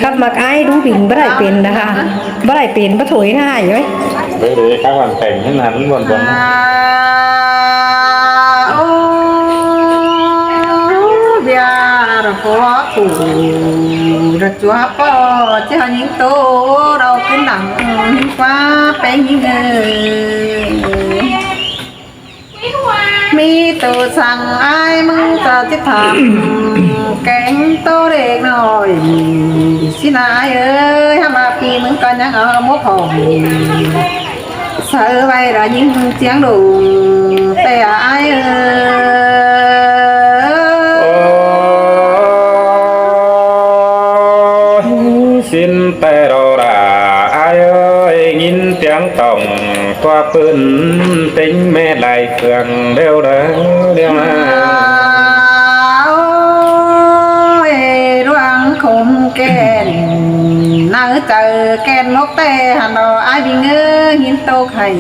cắt mặc ai đúng bình bất đại tiền đã ha bất đại tiền bất thổi hai vậy để các hoàn cảnh thế nào vẫn còn có cụ rất chúa có cho những tô đâu cứ nặng quá bé những mi từ sang ai mừng ta tiếp thầm cánh tô đẹp rồi xin ai ơi ham mà khi mừng con nhắc ở mốt hồn sợ bay ra những tiếng đủ tè ai xin tè đồ là ai ơi nhìn tiếng tổng qua phương tính mẹ lại phường đều đã đều đoan khủng kèn nắng trời kèn nốt tè hà nội ai bị ngơ nhìn tô khẩy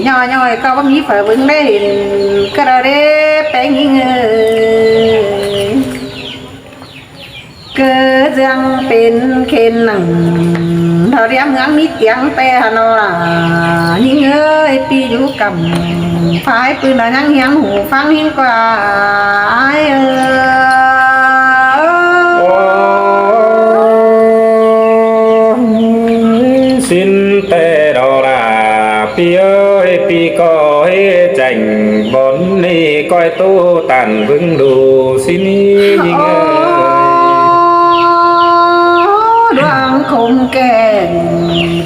nhỏ nhoi có bấm nhí phải vững lên cái đó đấy bé nghi ngờ cơ giang bên khen nằng thao đem ngắn nít tiếng tè hà nội là những ơi pi du cầm phảiปืนlà nhang hiangหูฟังหินกว่าai xin tè đồ là pi ơi pi coi chành bốn ni coi tu tàn vững đủ xin nhìn đoan không kèn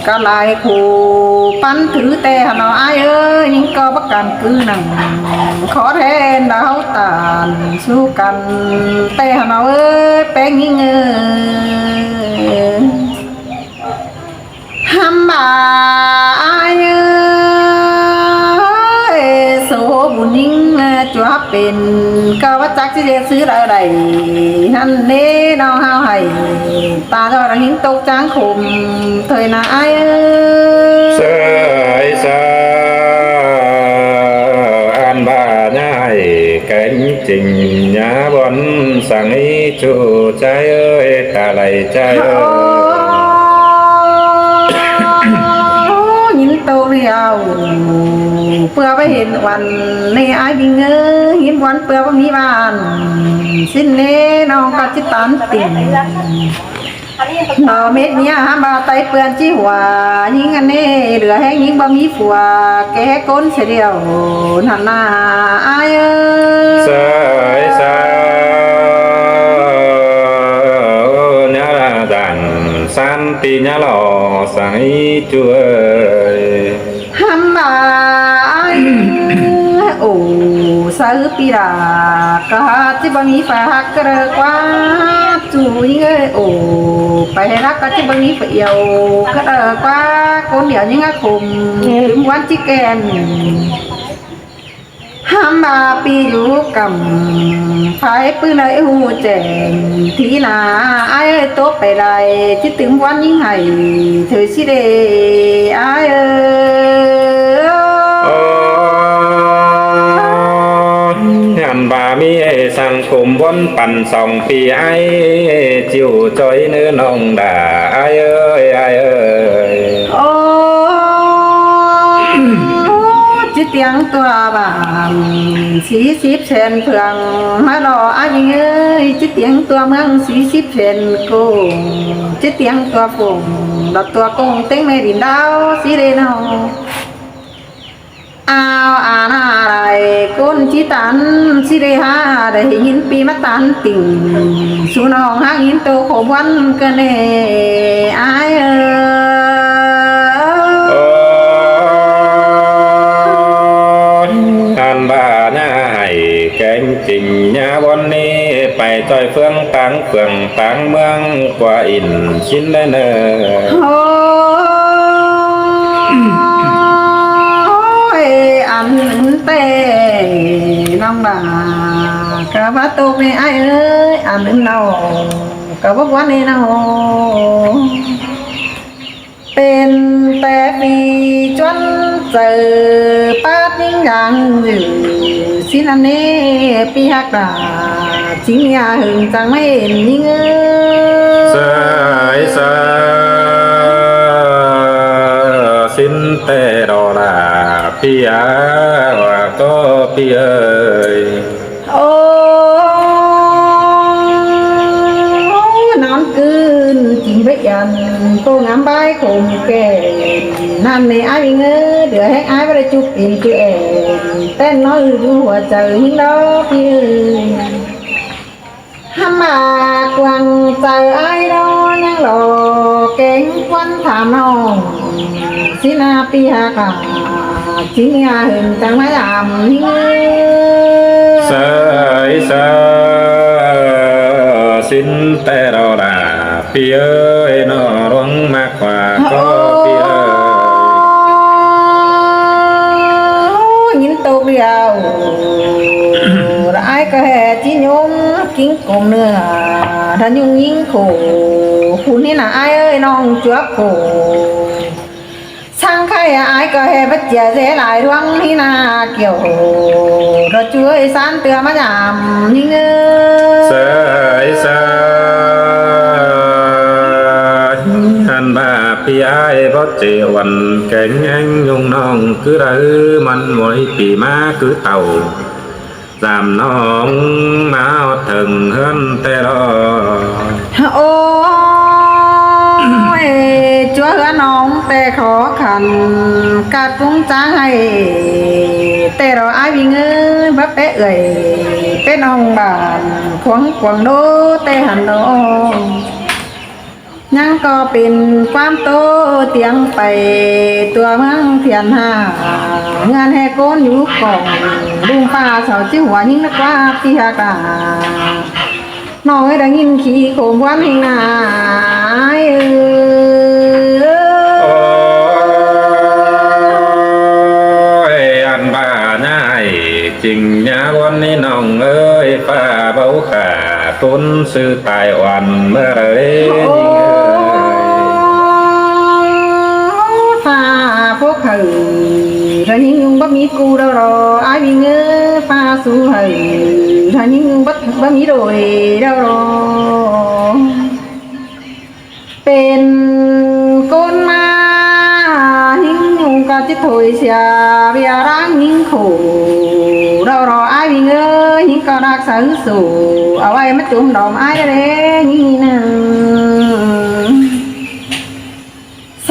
cả lại khổ bắn thứ tè nó ai ơi nhưng có bất cần cứ nằng khó thế nào tàn su cần tè nó ơi bé nghi ngờ ham bà ai ơi số buồn ninh chúa bên cao bắt chắc chỉ xứ ở đây hắn nê nào hao hay ta cho rằng những tốc trắng khủng thời nào ai ơi sợ an bà nhai cánh trình nhá bón sang ý chủ trái ơi ta lại trái ơi nhìn tôi riau vừaไปเห็นวันในไอ้บิงเห็นวันเปลือกมีบานสิ้นเน่น้องกัดจิตตันติ่งนอเม็ดเนี้ยห้ามบาไตเปื่อนจี้หัวยิงอันนี้เหลือแห้งยิงบะมีฝัวแก่ก้นเสียเดียวหันหน้าไอ้เสยเสยnhá là đàn san tì nhá lò sang ý chúaห้ามบาโอ้สาวปีดากะจิบะมีฝากกระกว่าจูยิงโอ้ไปรักกะจิบะมีฝเอียวกระกว่าคนเดียวยิงคมถึงวันจิแกนห้ามบาปีอยู่กำไฟปืนไอ้หูแจงทีนาไอ้โตไปได้จิถึงวันยิงให้เธอสิเดไอ้bà mi sang cùng vốnปั่นสองปีไอ้จิ๋วจอยเนื้อน้องด่าไอ้เอ้ยโอ้จิตเตียงตัวบานสีสิบเซนเพื่องมาหล่ออ้ายเอ้ยจิตเตียงตัวเมืองสีสิบเซนกูจิตเตียงตัวปุ่มดอกตัวกงเต็งในดินดาวสีเรนองao à na lại con chỉ tán chỉ để ha để nhìn pi mắt tán tình su nong ha nhìn tô khổ quan cái này ai an bà nha hay cánh trình nhà bon ni ไปจอยเฟืองตังเมืองกว่าอินชิ้นได้เนออันเต้น้องบ่ากะว่าตุกนี่ไอ้เอ้ยอันเนากะว่าวันนี้เนาเป็นแต่ปีจนเจอป้าทิ้งยังอยู่สินันนี่ปีฮักดาทิ้งยาหึงจังไม่เห็นยิ่ง สายสาสินแต่ดอลาพี่อาว่าก็พี่เอ๋ย โอ้นอนคืนจิงไปยันตัวงามใบคงแก่นั่นในไอ้เงือเดือดให้ไอ้ไปจุกอินคือเอ็นเต้นน้อยดูหัวใจหิ้งดอกพี่เอ๋ยห้ามากวังใจไอ้ดอนยังหล่อเก่งควันถามน้องสินาปีหากาจิงยาเห็นจังไม่ยามหิ้ง สายสาสินแต่เราดาพี่เอ๋ยนอร้องมากกว่าก็พี่เอ๋ย nhìn tục điều ai cả hè chỉ nhôm kính cùng nữa thân nhung nhìn khổ phụ ni là ai ơi non chuốc khổ sang khai ai cả hè bất chả dễ lại đoan ni là kiểu rồi chuối san tựa mà giảm nhìn สายสาหันบาพี่ไอ้บ่เจวันแก่งแงงยงน้องคือระมันมวยปีมาคือเต่าสามน้องมาถึงเฮือนแต่รอ ôi chúa hứa nóng tê khó khăn cả cũng chẳng hay tê rồi ai bị ngư bắp bé ơi bé nông bàn khoáng quảng đô tê hẳn đôยังก็เป็นความโตเตียงไปตัวเมืองเพียนหางานให้โกนอยู่กล่องลุงป้าเสาจิ้วหัวยิ่งนักว่าพี่ฮากาน้องได้ยินขี้โคมวันให้นายโอ้ยอันบ้าง่ายจริงยาวันนี้น้องเอ้ยป้าเบาขาตุนซื้อตายวันเมื่อไรยิ่ง พวกเขาถ้ายิ่งยุ่งบ่มีกูเรารอไอ้วิ่งฟ้าสู้ให้ถ้ายิ่งยุ่งบ่มีโดยเรารอเป็นคนมายิ่งยุ่งก็จะถอยเสียเบียร้างยิ่งขู่เรารอไอ้วิ่งยิ่งก็รักษาสู่เอาไว้มาจุ่มดอกไอ้เร่ยิ่งนั่ง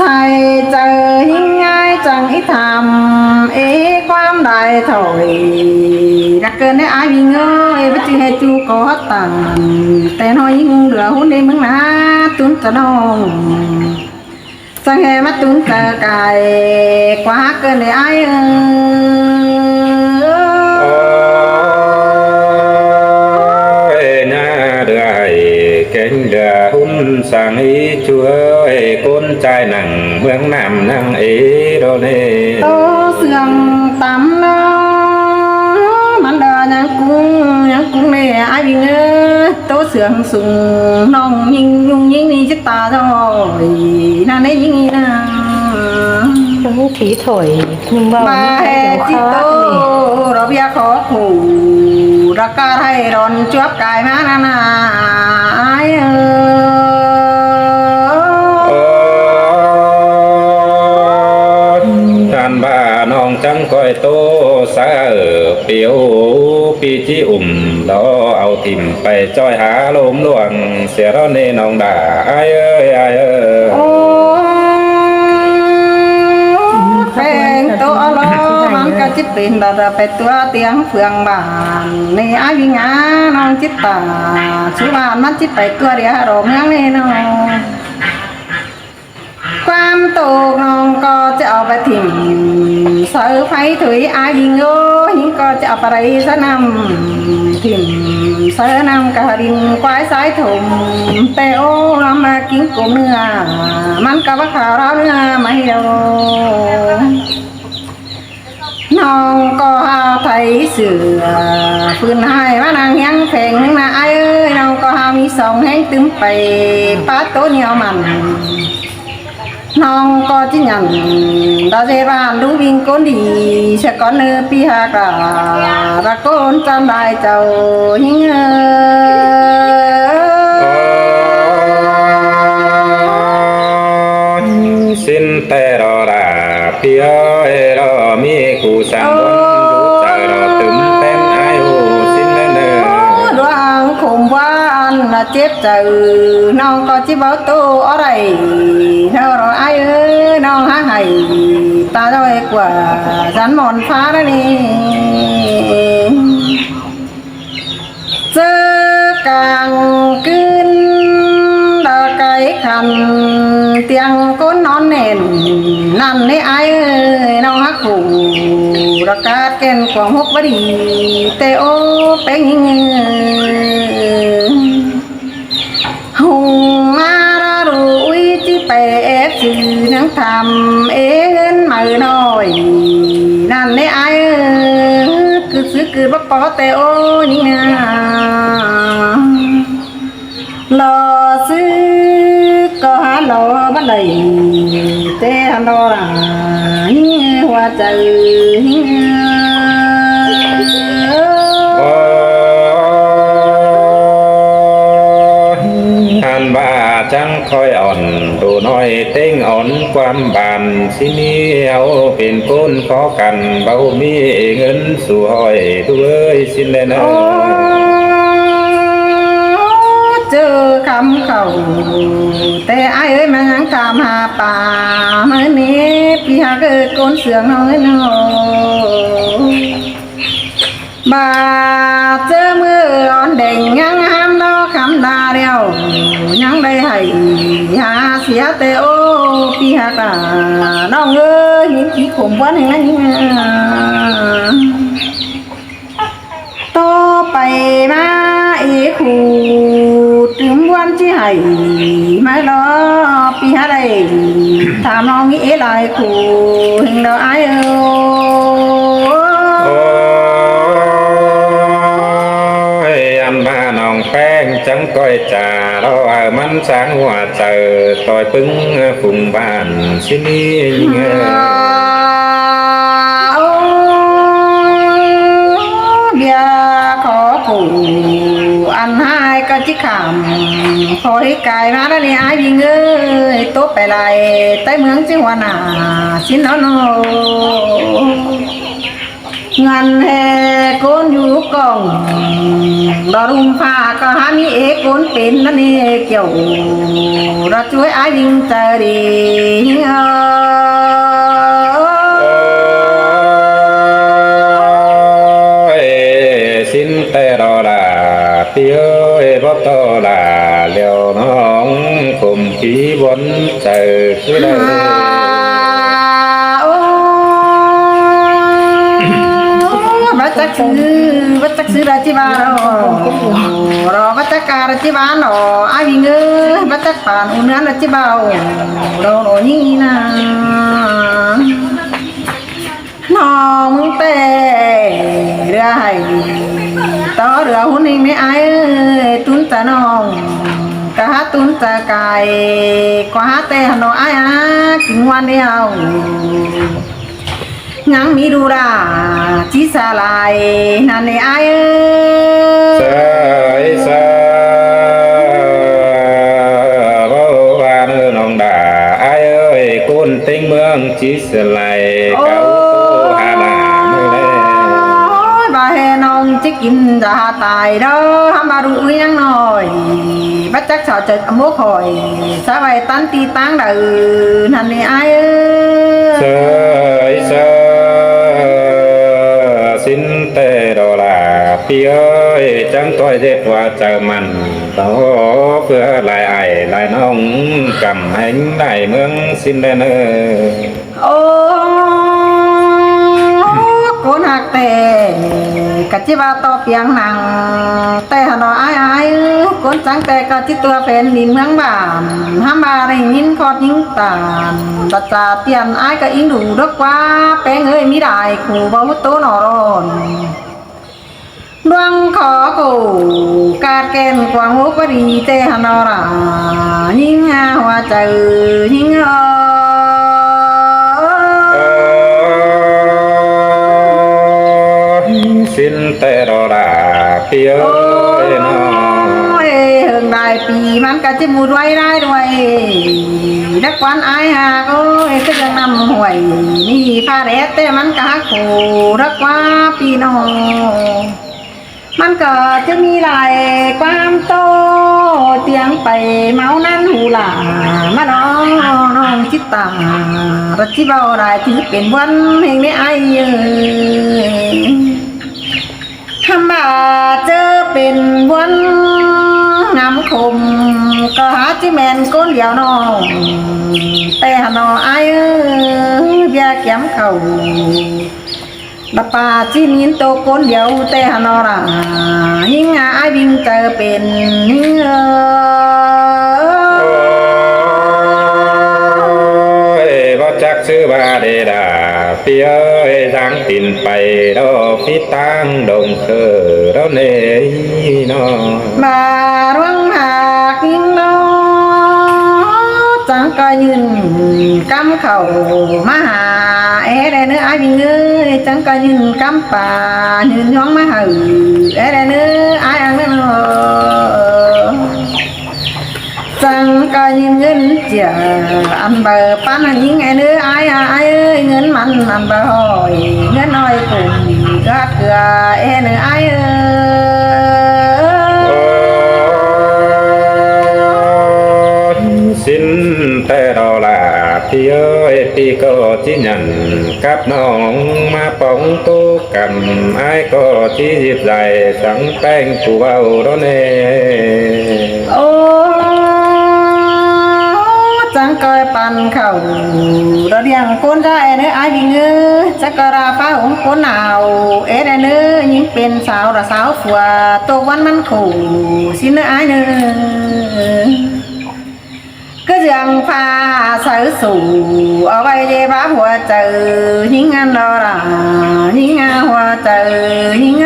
ใส่เจอยิ่งง่ายจังอีทำความได้ถอยรักเกินได้อายวิ่งไม่จือให้จูก็ตังแต่น้อยยิ่งเหลือหุ่นในมึงนะตุนจะนองจังแห่มาตุนเจอกายกว่าเกินได้อายsang ý chúa ơi con trai nặng vương nam năng ý đâu nè tô sương tắm nóมันเดินยังกุ้งเนี่ยไอ้บิงโตเสืองสูงน้องยิงยุงยิงนี่จิตตาทอยนั่นได้ยิงนี่นะ cũng khí thổi nhưng bao มาเฮจิโตเราเบียขอขู่รักกาให้รอนจวบกายมานาไอ้ท่านบ้าน้องจังก้อยโตสาเปียวปีจีล้อเอาทิมไปจ้อยหาลมหลวงเสียแล้วเนน้องด่าไอ้เอ้ยไอ้เอ้ยแฟงโตล้อมันก็จิเป็นดาไปตัวเตียงเฟืองบ้านในอาวิงาน้องจิตตาชื่อบ้านมันจิไปตัวเดียวรอเมืองนี่น้องความโตน้องก็จะเอาไปถิ่มเสือไฟถุยอายิงโง่หิงก็จะเอาไปสนำถิ่มเสือนำกระดิ่งควายสายถมแต่โอ้เรามากินกุ้งเนื้อมันก็ว่าข่าวเราเนื้อไม่เดียวน้องก็หาไทยเสือปืนให้ว่านางยังแข็งนะไอ้เอ้ยน้องก็หามีสองแห้งตึมไปป้าโตเหนียวมันน้องก็จิหยันดาเจรานดูวิ่งคนดีเชก่อนเนื้อปีหาการักคนจำได้เจ้าหิง พี่เอ้ยเรามีกูสั่งบนดูใจเราตึมเต้นไอ้หูสิ้นเนื้อ ดวงคมหวานน่ะเจ็บใจน้องก็จิบอกตัวอะไรเธอรอไอ้เอ้ยน้องหาให้ตาด้อยกว่าฉันหมอนฟ้าแล้วนี่เจอกลางคืนดอกไก่ขันเตียงก้นนอนเน่นนั่นในไอ้เอ้ยน้องฮักผูระกาศแก่นกว่างหกบดีแต่โอเป็นหงมาราดูวิจิเปะชื่อนังทำเอ็นมือน้อยนั่นในไอ้เอ้ยคือซื้อคือบักปอแต่โอนี่นะรอซื้อก็หาหลอบันไดแต่หันรอละนี่หัวใจ หันบาจังคอยอ่อนดูน้อยเต้งอ่อนความบานสิมีเอาเป็นคนขอกันเบามีเงินสวยด้วยสิ้นเลยนะ เจอคำเขาแต่ไอ้เอ้ยมันยังตามหาป่าเมื่อนี้พี่หาเกิดโกนเสืองน้อยน้อยบาเจอมืออ่อนเด่งยังห้ามดอกคำดาเดียวยังได้ให้หาเสียแต่โอ้พี่หากน้องเอ้ยเห็นขี้ขมวันอย่างนั้นต่อไปมาอีกคู่ถึงวันที่ให้ไม่รอปีหาได้ถามน้องงี้หลายคู่เห็นดอกไอ้เอ้ โอ้ยอันมาน้องแป้งจังก้อยจ่าเราเอามันสางหัวเจอต่อยปึ้งฝุ่งบ้านสินี้เง เบียขอปู่อันให้ก็จิขำขอให้กายมาแล้วนี่ไอ้ยิงเอ้ยโตไปไรใต้เมืองจิงหวานาสินโนเงินแห่โกนอยู่กล่องดอรุมผ้าก็หามีเอกโกนเป็นนั่นนี่เกี่ยวเราช่วยไอ้ยิงใจดีสินแต่รอลาพี่เอ้ยบ่ตอลาเลี้ยวน้องคมผีบนเจอคือได้ บัจักซื้อราชิบาโรบัจักการาชิบาโนอาวิเงบัจักปานอุเนือนราชิบาโรโรนี่นะน้องแต่เรือให้ต่อเรือหุ่นนี่ไม่ไอ้ตุนตาน้องกะหาตุนตาไก่กว่าหาแต่หนอไอ้กินวันเดียวยังมีดูราจิสาลายนั่นเองไอ้เสยเสบ่ว่าเนื้อน้องด่าไอ้เอ้ยคนเต็งเมืองจิสไลเก่าหาหน้ามือแล บาเฮน้องจะกินจะตายเด้อทำมาดูยังหน่อยบัดจักสาวเจ็ดอโมคอยสบายตันตีตังเด้อนั่นเองไอ้เสยเสสินเตโดลาพี่เอ้ยจังต้อยเด็ดว่าเจอมันต่อเพื่อลายไอ้ลายน้องกำแห่งได้เมืองสินเดเนอ โอ้โกนหักแต่กัจจิบาต่อเปียงหนังแต่หนอไอ้โกนจังแต่กัจจิตัวเป็นดินเมืองบ้านห้ามบาได้ยินคอดยิงตานตัดจ่าเตียนไอ้ก็อิงดูดกว่าแป้งเอ้ยมีได้ขู่บ่มุตโตนอรอนดวงขอกูกาดแกนกวางโอกดีแต่หนอรายิงหัวใจยิงสินเตโรลาพี่เอ้ยน้อง เฮิงได้ปีมันก็จะมูดไว้ได้ด้วยนักวันไอ้หาก็ ยก็ยังนำหวยมีพาแรดแต่มันกะขู่รักว่าพี่น้องมันก็จะมีหลายความโตเตียงไปเมานั้นหูหลามาน้องจิตตารัชเบาหลายถือเป็นวันแห่งในไอคำว่าเจอเป็นวันงามคมก็หาจิแมนก้นเดียวน้องแต่หนอไอเบียแก้มเขาบัปาจีนินโตคนเดียวแต่หนอรายิ่งไอบิงเจอเป็นบ่จักชื่อว่าเดดาพี่เอ้ยทางตินไปดอกพี่ตั้งดงเคอเราเนยน้อ มาร่วงหากยิ่งน้อจังก็ยืนกำเข่ามาหาได้เนื้อไอบิงเอ้ยจังก็ยืนกำป่ายืนย้องมาหาได้เนื้อไออังเนื้อจังก็ยืนเงินเจียอันเบอร์ปันยิงไอเนื้อไอเอ้ยเงินมันอันเบอร์หอยเงินน้อยปุ่มก็เกลือเนื้อไอสิ้นแต่ดอลาพี่เอ้ยพี่ก็ที่ยันกับน้องมาป้องตู้กันไอ้ก็ที่หยิบใจสังแป้งกูเอาแล้วเน่ โอ้จังก้อยปันเข่าเราเรียงคนได้เนื้อไอ้บิงเอ้ยจักราป้าของคนหนาวได้เนื้อยิ่งเป็นสาวระสาวฝัวตัววันมันขู่สิเนื้อไอ้เนื้อก็ยังพาใส่สู่เอาไว้เย็บหัวใจยิ่งอันดอรายิ่งหัวใจยิ่ง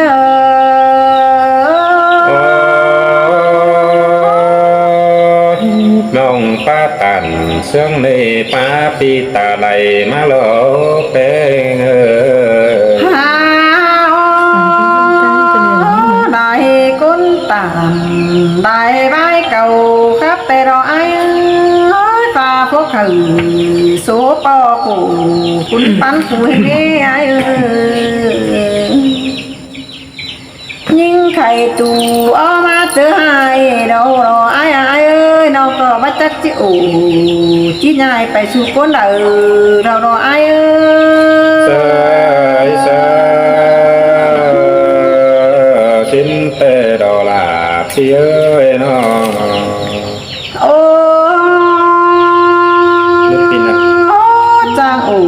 น้องป้าตันเสื่องในป้าปีตาไหลมาหลอแป้งได้ก้นตามได้ใบเก่าครับแต่รอไอ้ฟ้าพวกเขาโซปอกูคุณปันกูให้ไอ้ยิ่งไข่ตูเอามาเจอให้เรารอไอ้เอ้ยเราก็มาจักจิโอจีนายไปสู่คนเรารอไอ้เสยเสสิ้นแต่ดอลาพี่เอ้ยน้องโอ้จังโอ้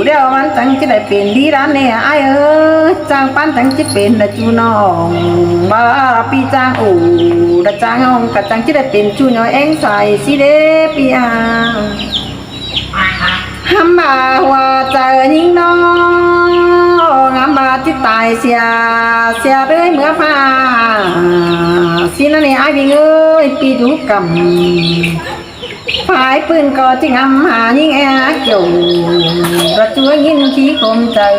เดี๋ยวมันจังจะได้เป็นดีร้านเนี่ยไอ้จังปันจังจะเป็นได้จูน้องบ้าปีจังโอ้ได้จังห้องกับจังจะได้เป็นจูน้อยเอ็งใส่สิเด้ปีอาห้ามบ่าว่าเจอยิ่งน้องงามบาที่ตายเสียเรื่อยเมื่อฟ้าสินั่นเนี่ยไอ้บิงเอ้ยปีดูกำฝ่ายปืนก็จิงหายิ่งแอบอยู่ระช่วยยินขี้คมเจอ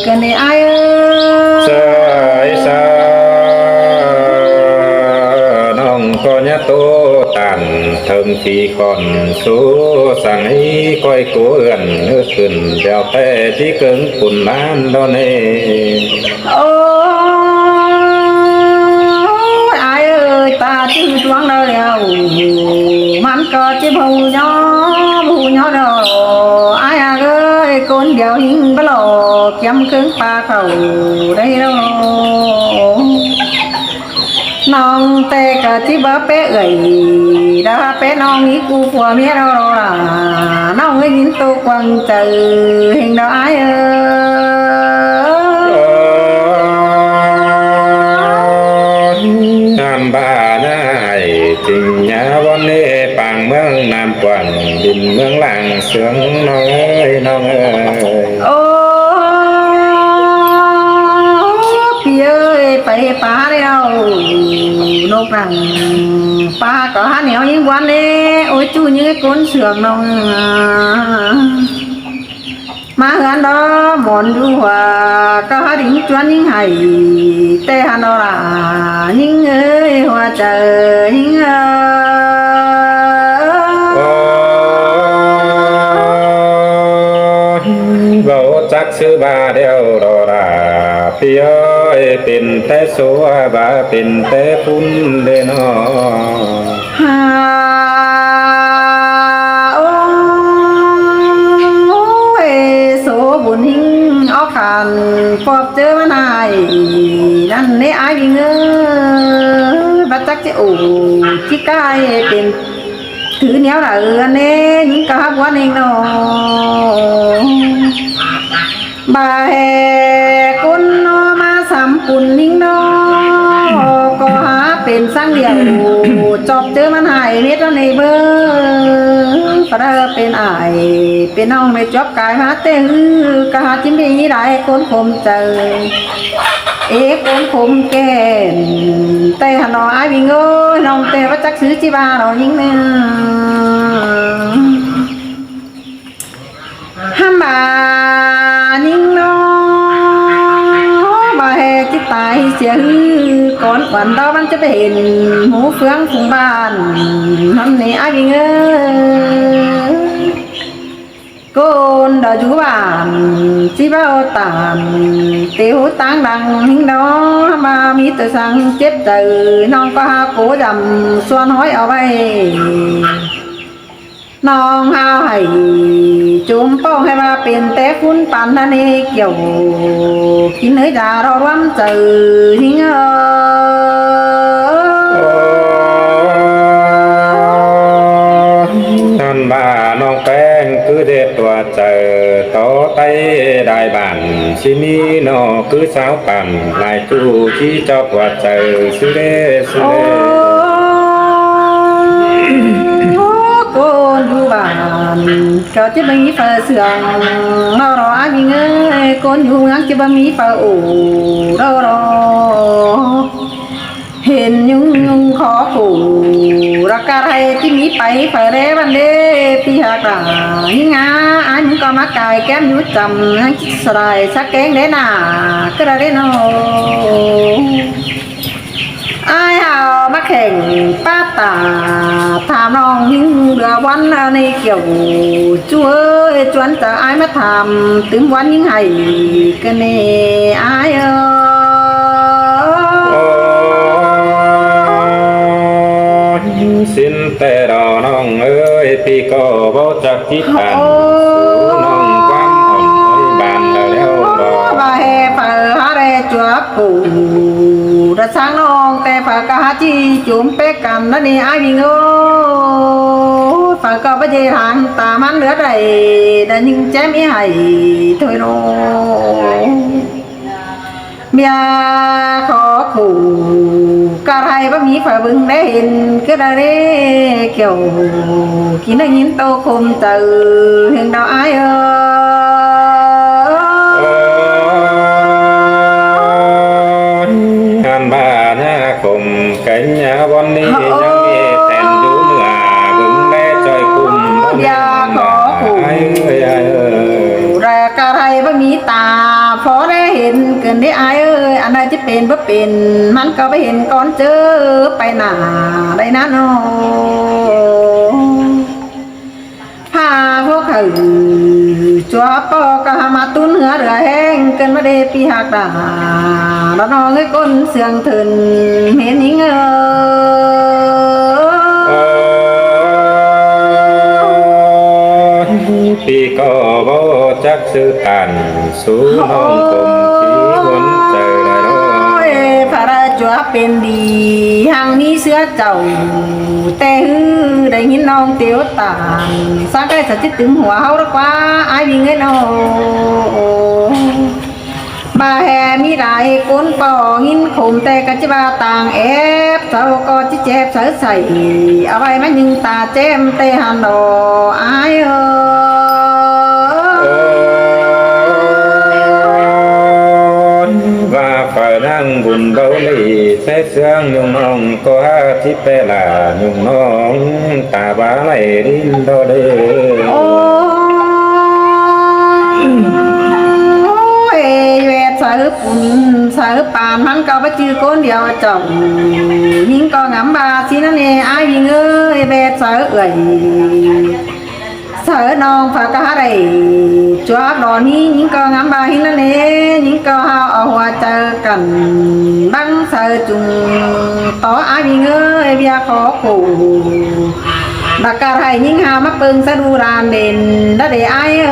เกินในไอ้เสยเสน้องก็ยะโตตันถึงปีก่อนสู้สั่งให้ก้อยกูเอื่อนขึ้นเดี๋ยวแต่ที่เกิงปุ่นบ้านดอนเน่โอ้ไอ้เอ้ยตาที่ดวงเราแล้วมันก็จะพูnhỏ đó ai ơi con đèo hình bá lò kiếm cứng pa khẩu đây đâu nong tê cả tí bá bé gầy đã bé nong ý cu phùa mía đâu là nong ấy nhìn tô quăng từ hình đó ai nam ba này tình nhà von nê pàng mương nam quảng đình mương làng sướng nong ơiไปป้าเดียวนกรังป้าก็หาเหนียวยิ่งวันเลยโอ้ยจูยิ่งก้นเสือกน้องมาเหือนดอหมอนดูว่าก็หาดิ้งจวนยิ่งให้แต่หันดอละยิ่งเอ้ยหัวใจยิ่ง sư ba đeo đò đà phi ơi tình té số ba tình té phun đê nó số buồn hình ó khàn phọp chớ mà nàyนั่นนี่ai bị ngơ bắt chắc chứ ủ chứ cái tiền thứ néo là anh ấy những cá hấp quán anh nó bà hè con nó ma sắm cùn ninh nó có háเป็นsang điều chọc chớมันหายเม็ดแล้วในเบอร์ก็ได้เป็นอายเป็นน้องในจอบกายหาเต้ฮือกะหาจิ้มดีนี่ได้คนคมเจอคนคมแก่นแต่หาน้อยวิ่งเอ้ยน้องแต่ว่าจักซื้อจีบาเรายิ่งเนี่ยห้ามบานิ่งน้อยบาแหจิตตายเสียฮือก่อนวันเรามันจะไปเห็นหมูเฟืองฝุงบ้านนั่นนี่อ้ายวิ่งเอ้ยcon đã chú bạn chỉ bao tàn tiêu tán đằng hình đó mà mi từ sang chết từ non có cố dầm xoan hói ở đây non hao hay chúng phong hay ba tiền té phun pan thân đi kiểu khi nơi già đó lắm từ hình thân bà non quen cứ đẹp tòa chờ tó tay đại bản xin mi nó cứ sao bàn lại tu chỉ cho tòa chờ sư đê con du bàn cho chiếc bánh phở sườn nó rõ anh ơi con du ngắt chiếc bánh phở ủ đâu đó hiện những khó khổ ra cả đây chỉ mi bay phở đế ban đế pi hạt à những anh những con mắt cài kém nhút chầm anh sài sắc kén đế nà cái đó đế nó ai hào mắc hình bát tà tham lòng những đứa quán này kiểu chúa ơi chuẩn cho ai mất tham tướng quán những hay cái này ai xin tề đò nong ơi pi có bao chắc chít bàn nong quam hồn bàn là đeo đò bà hè phở hát đê chúa cụ đã sáng nong tè phở ca hát chi chúng bé cầm nó đi ai bị ngô phở có bao giờ hàng tà mắn nữa đầy đã nhưng chém ý hay thôi rồi bia khó khổ cả hai bác mỹ phải bưng để hiện cái đấy kiểu khi nó nhìn tô không từ hiện đạo ai han bà nha cùng cánh nhà bon đi nhang đi tèn chú nữa bưng để chơi cùng bia khó khổ ra cả hai bác mỹ tà phóได้เห็นเกินได้อายเอ้ยอันใดจะเป็นบ่เป็นมันก็ไปเห็นก่อนเจอไปหน้าได้นะน้องพาพวกเขาจัวปอกะมาตุ้นเหือเรือแห้งเกินมาเดปีหักดาแล้วน้องเอ้ยก้นเสียงถึนเห็นยิงปีก็บ่จักซื้อกันสู้น้องกลมที่วนเจอได้ร้อยพระราชเป็นดีหังมีเสื้อเจ้าแต่ฮือได้ยินน้องเตียวตานสักได้สักจิตถึงหัวเฮาละกว่าอายมีเงินน้องบาแฮมีหลายคนปอหินขมแต่กะจิบาต่างแอบเจ้าก็จิเจ็บเสือใส่เอาไว้มันยิงตาแจ่มแต่หันดออายvà phải năng buồn đâu lì sẽ sương nhung nong có chi pe là nhung nong ta bá này đi đâu đây sở bàn hắn có bắt chư con điều chồng nhưng con ngắm bà xin nó nè ai vì ngơi về sở ơi sợ non phải cá đầy cho đò ní những con ngắm ba hin nè những con hao hoa chờ cần băng sợ trùng tỏ ai bị ngơi bia khó khổ đặc cả hay những hao mắc bưng sa đu đàn đền đã để ai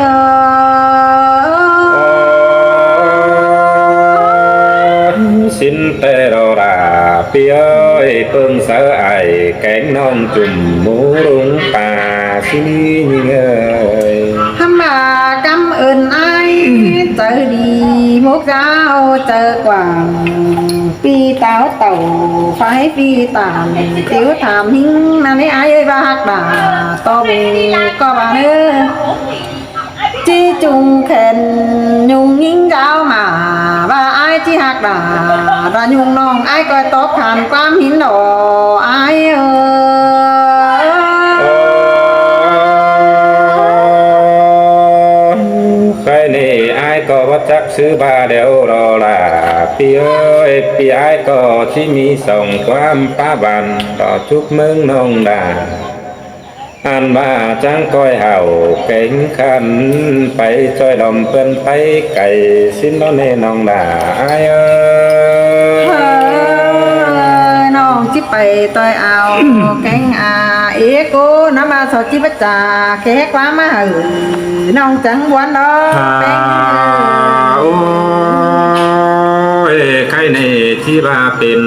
xin tê đồ đà pi ơi phương sở ai cánh non chùm mũ đúng tà xin nhìn ơi hăm mà cảm ơn ai chờ đi mốt giáo chờ quảng pi táo tàu phải pi tàn tiểu thảm hình là ai ơi bác bà to bù có bà nữa chi chung khen nhung những giáo mà và ai chi hạt đà và nhung non ai coi tốt hàn quam hiến đồ ai cái này ai có bắt chắc sư ba đều đó là pi ơi pi ai có chỉ mi sòng quam phá bàn đó chúc mừng nông đà anh ba chẳng coi hào cánh khăn phải chơi lòng bên tay cày xin nó nên nông đà ai ơi non chỉ bày tôi ao cánh ý cô nó ba sao chỉ bắt trà khé quá má hừ non chẳng quán đó cái này chỉ ba pin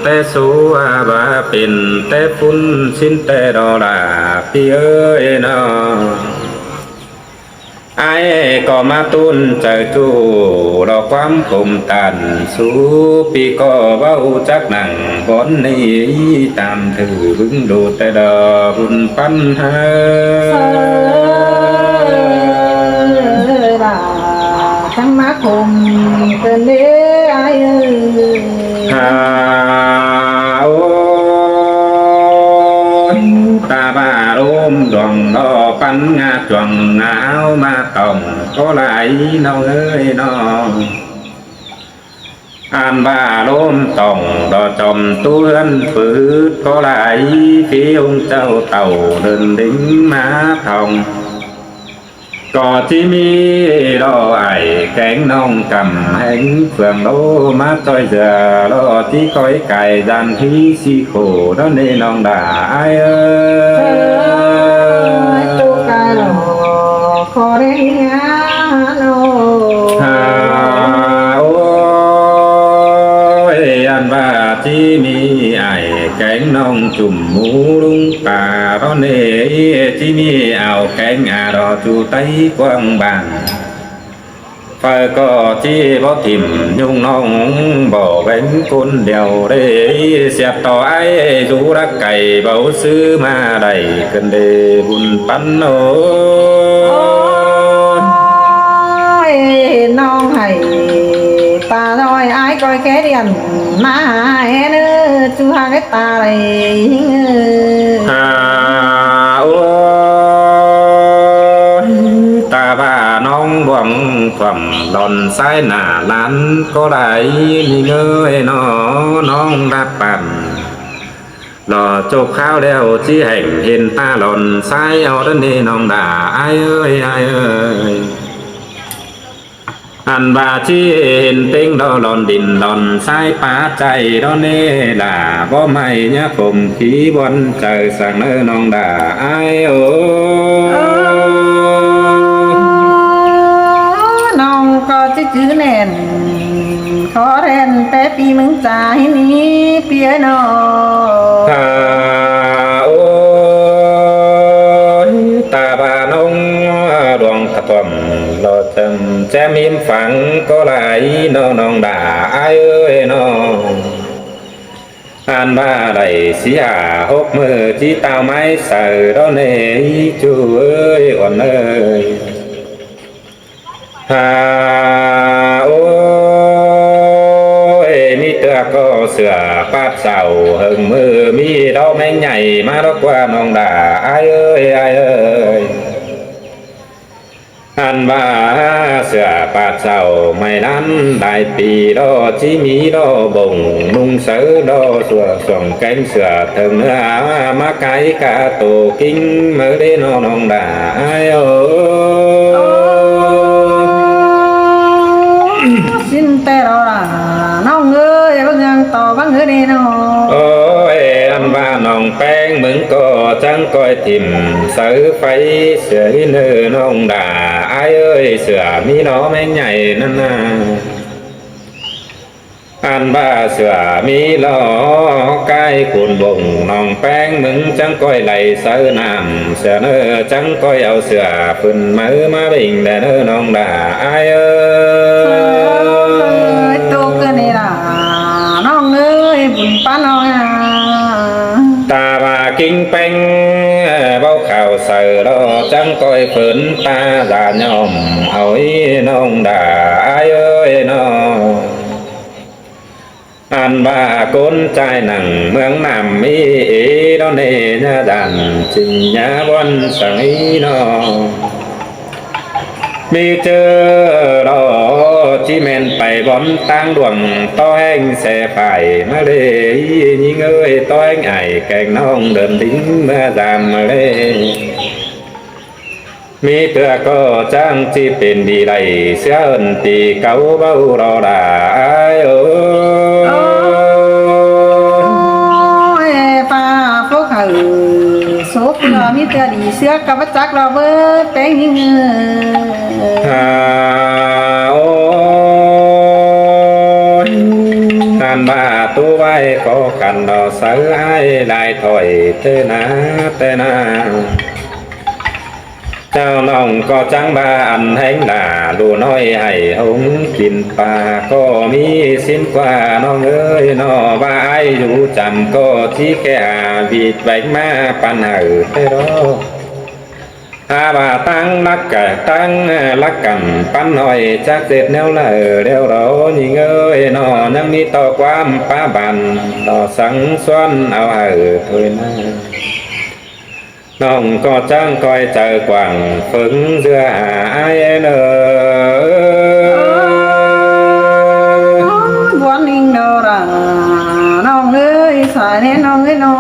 té số ba pin té phun xin té đó là pi ơi nó ai có ma tuôn trời tu đó quám cùng tàn số pi có bao chắc nặng vốn này tạm thử vững đồ tay đò vun pan ha thằng má cùng tên đế ai ơi ta ba ôm đoàn nó bắn ngã chuẩn áo ma tổng có lại nó ơi nó an ba ôm tổng đò chồng tu ân phứ có lại phía ông châu tàu đơn đính má thòng có chỉ mi đó ai cánh nông cầm hành phường đô má tôi giờ đó chỉ coi cài gian khí si khổ đó nên nông đà ai ơi tu cài lò khó đến ôi anh ba chỉ mi ai cánh nông chùm mũ đúng tà đó nè chỉ mi ảo cánh đó chu tay quang bàn phải có chi bỏ tìm nhung nông bỏ bánh côn đèo để xẹp tỏ ai rú đắc cày bảo sư ma đầy cần đề bùn bắn ôi non hay ta thôi ai coi cái điện má hé nữa chú hai cái ta này ta bà nông bóng phẩm đòn sai nà lán có đại nhìn ơi nó nông đáp bàn lò chụp khao đeo chi hành hiện ta đòn sai ở đó nên nông đà ai ơi anh bà chi hiện tinh đó lòn đình lòn sai phá chạy đó nê là có mày nhá cùng khí bon trời sáng nơi nông đà ai nông có chữ nền khó đen té pi mừng trái ní pía nó ta bà nông đoàn thật tuầm lo chầm chém im phẳng có lại nó nông đà ai ơi nó an ba đầy xí hà hốc mơ chỉ tao mái sợ đó nè chú ơi ổn ơi ôi mi tựa có sửa phát sầu hừng mơ mi đó mấy nhảy mà đó qua nông đà ai ơi an ba เสือปาดเสาไม่นั้นได้ปีดอจีมีดอบงนุ่งเสือดอสัวส่งแกงเสือเถิงเนื้อมาไก่กาโตกิ้งเมื่อได้นองด่าไอ้โอสิ้นแต่เราล่ะน้องเอ้ยบางอย่างต่อบางเอ้ยนี่น้องโอ้ยอันว่าน้องแป้งมึงก็จังก้อยถิ่มเสือไฟเสือเนื้อน้องด่าไอ้เอ้ยเสือมีน้อแม่งใหญ่นั่นน่ะอันบ้าเสือมีล้อใกล้ขุนบงน้องแป้งมึงจังก้อยไหลเสือน้ำเสือเนื้อจังก้อยเอาเสือพื้นมือมาบิ่งแต่เนื้อน้องด่าไอ้เอ้ยตัวกันนี่ล่ะน้องเอ้ยบุญป้าน้องตาบากิ้งเป็งเบ้าข่าวเสือล้อจังก้อยฝืนตาดายอมเอาอีน้องด่าไอ้เอ้ยน้องอันว่าคนใจหนังเมืองนำมีดอนเนญาดันจิงญาวันสังนอมีเจอรอที่เมนไปบอมตั้งดวงต้อแห้งแสไฟมาเลยยิงเอ้ยต้อแห้งไอแกงน้องเดินทิ้งเมื่อจำมาเลยมีเตือก็จ้างที่เป็นดีไรเสียนตีเก่าเบารอดาโอ้ยป้าพวกเขาสุกเรามีเตือดีเสือกับจักเราเบิดแป้งยิงเงยโอ้ยการบ้าตัวไว้ก็กันดอเสือไอ้ลายถอยเตนาเตนาเจ้าน้องก็จังบ้านแห่งหน้าดูน้อยให้หงกินปลาก็มีสิ้นกว่าน้องเอ้ยน้อบ้าไออยู่จำก็ที่แก่บีดแบกมาปันหือเตรออาบาตั้งนักกะตั้งลักกันปันหน่อยจากเสร็จแนวเลยเดี๋ยวเรายิงเอ้ยน้อยังมีต่อความป้าบันต่อสังส่วนเอาเถิดนะน้องก็จังคอยเจอกว่างฝึงเสื้อไอ้เนอวันนิ่งเนอราน้องเอ้ยสายแน่น้องเอ้ยน้อ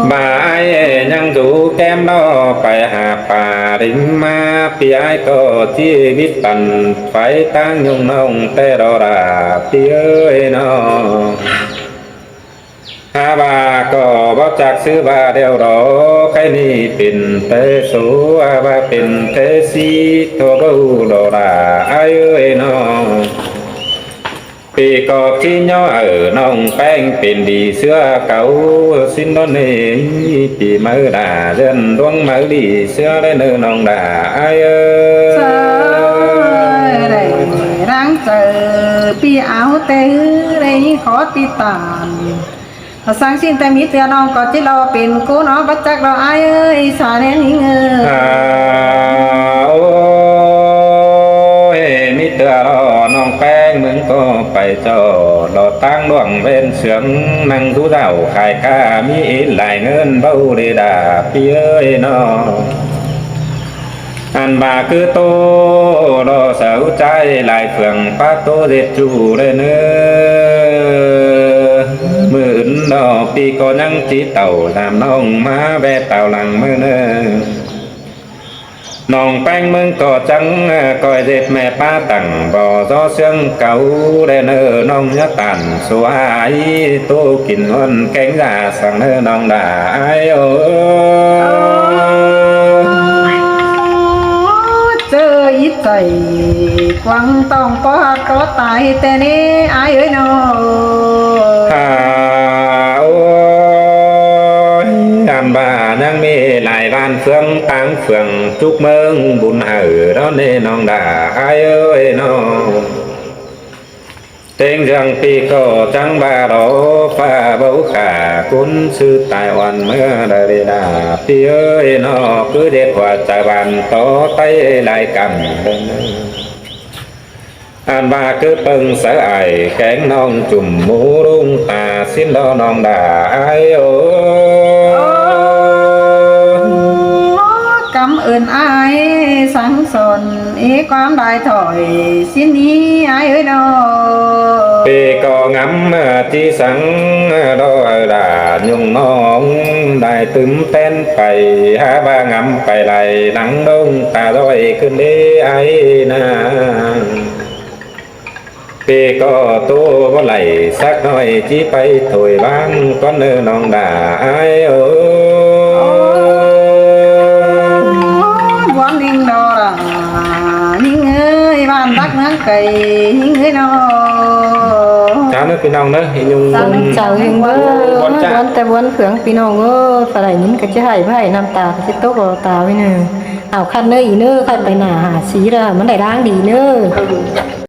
งบ่ายยังดูแก้มดอไปหาป่าริมมาพี่ไอ้ก็ที่วิตปันไฟตั้งยงน้องแต่รอราพี่เอ้ยน้องฮาบาก็บอกจากซื้อบาเดียวรอใครนี่เป็นเตสูอาบาเป็นเตสีตัวบูดอราไอ้เอ้ยน้องปีกอบที่ย่อน้องแป้งเป็นดีเสื้อเก่าสิ้นดอนเนปีมือด่าเดินดวงมือดีเสื้อได้เนื้อน้องด่าไอ้เอ้ยได้รังเจอปีเอาเตอได้ขอติดตามสังสิ้นแต่มีเตือน้องก็จิรอเป็นกูน้องบัดจักรอไอ้เอ้ยสาแน่นิ่งเอ้ยโอ้ยมีเตือรอน้องแป้งมึงก็ไปจอดอตั้งดวงเว้นเสืองนั่งทุเจ้าขายข้ามีหลายเงินเบาเดดาพี่เอ้ยน้องอันบาคือโตรอเสาใจหลายเฟืองป้าโตเด็ดจูเลยเนื้อมื่นดอกปีก็ยังจีเต่าตามน้องมาแบเต่าหลังมือเนื้อน้องแป้งมึงก็จังก้อยเด็ดแม่ป้าตั้งบ่อซอเสียงเก่าได้เนื้อน้องยะตันสวยโตกินวันแกงยาสั่งเนื้อน้องด่าไอ้โอ้เจออีใจกวังต้องปอดก็ตายแต่นี้ไอ้เอ้ยน้องโอ้ยอันบ้ายังมีหลายบ้านเฟืองต่างเฟืองทุกเมืองบุญđó nênน้องด่าไอ้เอ้ยน้องเต็งrằngปีก็จังบาโรฟ้าเบาขาคุณซื้อตายวันเมื่อใดด่าพี่เอ้ยน้องคือเด็ดว่าจะบันโตไตหลายกำเป็นอันบาคือเปิงเสยแข็งน้องจุ่มหมูรุ่งตาสิ้นล้อน้องด่าไอ้โอ้กำ เอิญอายสังสนความได้ถอยสิ้นนี้อายเอ้ยดอ ปีก็งำที่สังดอดายุงน้องได้ตึมเต้นไปหาบ้างำไปไหลหนังดงตาลอยขึ้นได้ไอ้นางปีก็ตัวบ่ไหลสักหน่อยจีไปถอยบ้างก็เนื้อน้องด่าไอ้เออ วันนิ่งดอนิ่งเอ้ยบ้านรักเนื้อไก่นิ่งเอ้ยดอ cháu nữaพี่น้องเนอะยุ่ง เจ้าเฮงเบ้อ วัน วัน จ้า แต่วันเผืองพี่น้องเอ้อปลาไหลนิ้นก็จะให้ไว้น้ำตาก็สิตกเอาตาไว้เนอะเอาคันเนอะอีเนอะคันไปหน้าหาสีละมันได้ร่างดีเนอะ